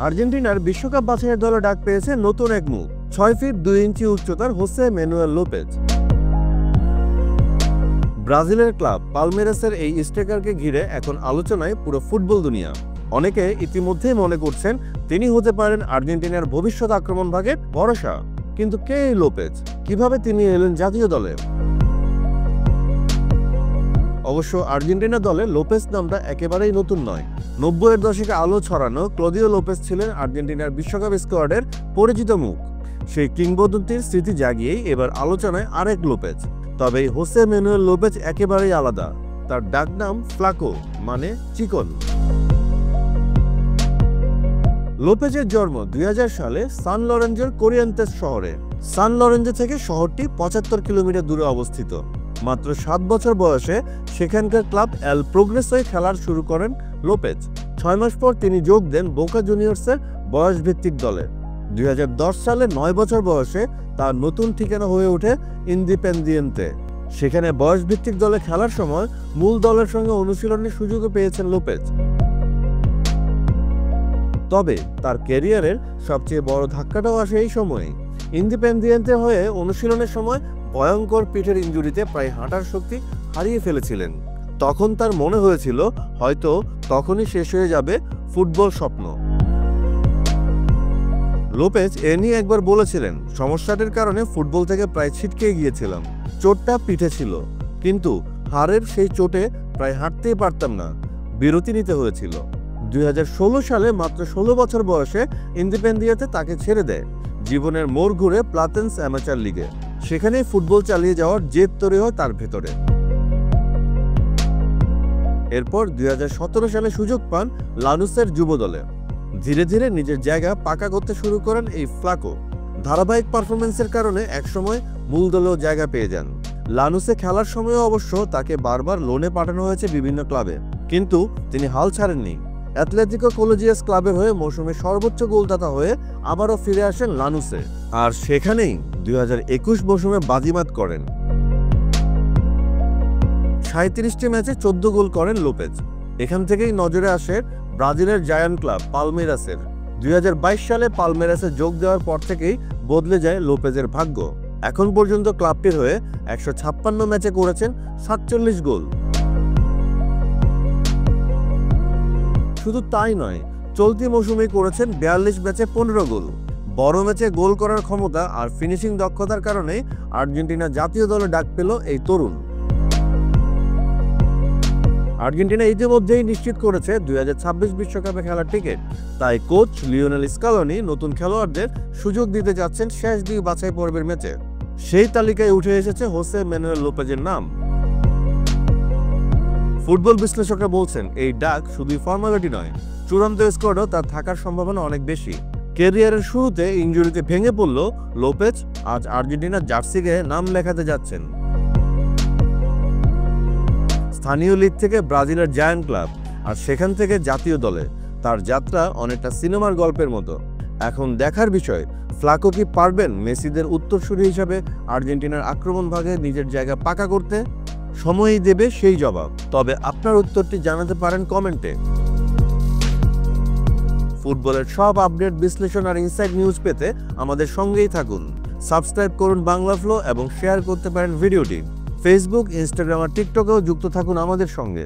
আর্জেন্টিনার বিশ্বকাপ বাছাইয়ের দলে ডাক পেয়েছে নতুন এক মুখ, 6 ফিট 2 ইঞ্চি উচ্চতার হোসে ম্যানুয়েল লোপেজ। ব্রাজিলের ক্লাব পালমেরাসের এই স্ট্রাইকারকে ঘিরে এখন আলোচনায় পুরো ফুটবল দুনিয়া। অনেকে ইতিমধ্যেই মনে করছেন তিনি হতে পারেন আর্জেন্টিনার ভবিষ্যৎ আক্রমণভাগের ভরসা। কিন্তু কে এই লোপেজ, কিভাবে তিনি এলেন জাতীয় দলে? অবশ্য আর্জেন্টিনা দলে লোপেজ নামটা একেবারেই নতুন নয়। 90-এর দশকে আলো ছড়ানো ক্লদিও লোপেজ ছিলেন আর্জেন্টিনার বিশ্বকাপ স্কোয়াডের পরিচিত মুখ। সেই কিংবদন্তির স্মৃতি জাগিয়েই এবার আলোচনায় আরেক লোপেজ। তবে হোসে ম্যানুয়েল লোপেজ একেবারেই আলাদা। তার ডাকনাম ফ্লাকো, মানে চিকন। লোপেজের জন্ম 2000 সালে সান লরেঞ্জোর কোরিয়েন্তেস শহরে। সান লরেঞ্জো থেকে শহরটি 75 কিলোমিটার দূরে অবস্থিত। মাত্র 7 বছর বয়সে সেখানকার ক্লাব এল প্রোগ্রেসোয় খেলা শুরু করেন লোপেজ। 6 মাস পর তিনি যোগ দেন বোকা জুনিয়র্সের বয়সভিত্তিক দলে। 2010 সালে 9 বছর বয়সে তার নতুন ঠিকানা হয়ে ওঠে ইন্ডিপেন্দিয়েন্তে। সেখানে বয়সভিত্তিক দলে খেলার সময় মূল দলের সঙ্গে অনুশীলনের সুযোগও পেয়েছেন লোপেজ। তবে তার ক্যারিয়ারের সবচেয়ে বড় ধাক্কাটাও আসে এই সময়ে। ইন্ডিপেন্দিয়েন্তে হয়ে অনুশীলনের সময় ভয়ঙ্কর পিঠের ইনজুরিতে প্রায় হাঁটার শক্তি হারিয়ে ফেলেছিলেন। তখন তার মনে হয়েছিল হয়তো তখনই শেষ হয়ে যাবে ফুটবল স্বপ্ন। লোপেজ এ নিয়ে একবার বলেছিলেন, সমস্যাটির কারণে ফুটবল থেকে প্রায় ছিটকে গিয়েছিলাম। চোটটা পিঠে ছিল, কিন্তু হাড়ের সেই চোটে প্রায় হাঁটতেই পারতাম না, বিরতি নিতে হয়েছিল। 2016 সালে মাত্র 16 বছর বয়সে ইন্ডিপেন্দিয়েন্তে তাকে ছেড়ে দেয়। জীবনের মোড় ঘুরে প্লাতেন্স অ্যামাচার লিগে। সেখানেই ফুটবল চালিয়ে যাওয়ার জেদ তৈরি হয় তার ভেতরে। এরপর 2017 সালে সুযোগ পান লানুসের যুব দলে। ধীরে ধীরে নিজের জায়গা পাকা করতে শুরু করেন এই ফ্লাকো। ধারাবাহিক পারফরমেন্সের কারণে একসময় মূল দলেও জায়গা পেয়ে যান। লানুসে খেলার সময়ও অবশ্য তাকে বারবার লোনে পাঠানো হয়েছে বিভিন্ন ক্লাবে, কিন্তু তিনি হাল ছাড়েননি। অ্যাথলেটিকো কলেজিয়াস ক্লাবের হয়ে মৌসুমে সর্বোচ্চ গোলদাতা হয়ে আবারও ফিরে আসেন লানুসে, আর সেখানেই 2021 মৌসুমে বাজিমাত করেন। 37টি ম্যাচে 14 গোল করেন লোপেজ। এখান থেকেই নজরে আসে ব্রাজিলের জায়ান্ট ক্লাব পালমেরাসের। 2022 সালে পালমেরাসে যোগ দেওয়ার পর থেকেই বদলে যায় লোপেজের ভাগ্য। এখন পর্যন্ত ক্লাবটির হয়ে 156 ম্যাচে করেছেন 47 গোল। শুধু তাই নয়, চলতি মৌসুমে করেছেন 42 ম্যাচে 15 গোল। বড় ম্যাচে গোল করার ক্ষমতা আর ফিনিশিং দক্ষতার কারণে আর্জেন্টিনা জাতীয় দলে ডাক পেল এই তরুণ। আর্জেন্টিনা ইতিমধ্যেই নিশ্চিত করেছে 2026 বিশ্বকাপে খেলার টিকিট। তাই কোচ লিওনেল স্কালোনি নতুন খেলোয়াড়দের সুযোগ দিতে যাচ্ছেন শেষ 2 বাছাই পর্বের ম্যাচে। সেই তালিকায় উঠে এসেছে হোসে ম্যানুয়েল লোপেজের নাম। ফুটবল বিশ্লেষকরা বলছেন এই ডাক শুধুই ফর্মালিটি নয়, চূড়ান্ত স্কোয়াডও তার থাকার সম্ভাবনা অনেক বেশি। ক্যারিয়ারের শুরুতে ইনজুরিতে ভেঙে পড়ল লোপেজ আজ আর্জেন্টিনার জার্সি গায়ে নাম লেখাতে যাচ্ছেন। স্থানীয় লিগ থেকে ব্রাজিলের জায়ান্ট ক্লাব, আর সেখান থেকে জাতীয় দলে তার যাত্রা অনেকটা সিনেমার গল্পের মতো। এখন দেখার বিষয়, ফ্লাকো কি পারবেন মেসিদের উত্তরসূরি হিসাবে আর্জেন্টিনার আক্রমণ ভাগে নিজের জায়গা পাকা করতে? সময়ই দেবে সেই জবাব। তবে আপনার উত্তরটি জানাতে পারেন কমেন্টে। ফুটবলের সব আপডেট, বিশ্লেষণ আর ইনসাইড নিউজ পেতে আমাদের সঙ্গেই থাকুন। সাবস্ক্রাইব করুন বাংলা ফ্লো এবং শেয়ার করতে পারেন ভিডিওটি। ফেসবুক, ইনস্টাগ্রাম আর টিকটকেও যুক্ত থাকুন আমাদের সঙ্গে।